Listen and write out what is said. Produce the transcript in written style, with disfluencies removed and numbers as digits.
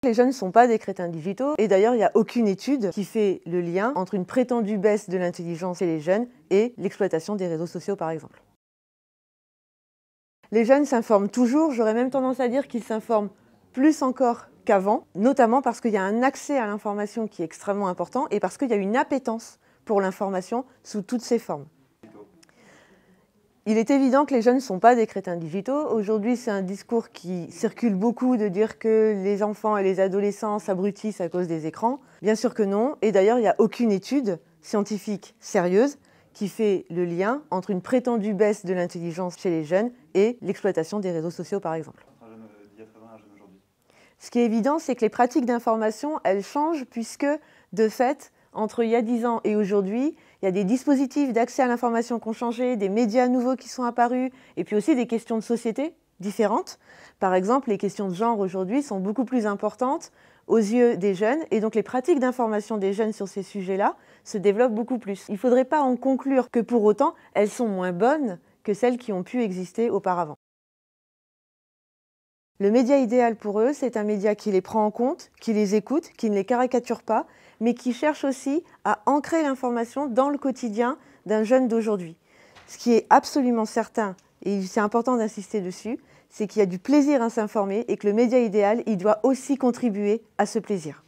Les jeunes ne sont pas des crétins digitaux et d'ailleurs il n'y a aucune étude qui fait le lien entre une prétendue baisse de l'intelligence chez les jeunes et l'exploitation des réseaux sociaux par exemple. Les jeunes s'informent toujours, j'aurais même tendance à dire qu'ils s'informent plus encore qu'avant, notamment parce qu'il y a un accès à l'information qui est extrêmement important et parce qu'il y a une appétence pour l'information sous toutes ses formes. Il est évident que les jeunes ne sont pas des crétins digitaux. Aujourd'hui, c'est un discours qui circule beaucoup de dire que les enfants et les adolescents s'abrutissent à cause des écrans. Bien sûr que non. Et d'ailleurs, il n'y a aucune étude scientifique sérieuse qui fait le lien entre une prétendue baisse de l'intelligence chez les jeunes et l'exploitation des réseaux sociaux, par exemple. Ce qui est évident, c'est que les pratiques d'information, elles changent puisque, de fait, entre il y a 10 ans et aujourd'hui, il y a des dispositifs d'accès à l'information qui ont changé, des médias nouveaux qui sont apparus, et puis aussi des questions de société différentes. Par exemple, les questions de genre aujourd'hui sont beaucoup plus importantes aux yeux des jeunes, et donc les pratiques d'information des jeunes sur ces sujets-là se développent beaucoup plus. Il ne faudrait pas en conclure que pour autant, elles sont moins bonnes que celles qui ont pu exister auparavant. Le média idéal pour eux, c'est un média qui les prend en compte, qui les écoute, qui ne les caricature pas, mais qui cherche aussi à ancrer l'information dans le quotidien d'un jeune d'aujourd'hui. Ce qui est absolument certain, et c'est important d'insister dessus, c'est qu'il y a du plaisir à s'informer et que le média idéal, il doit aussi contribuer à ce plaisir.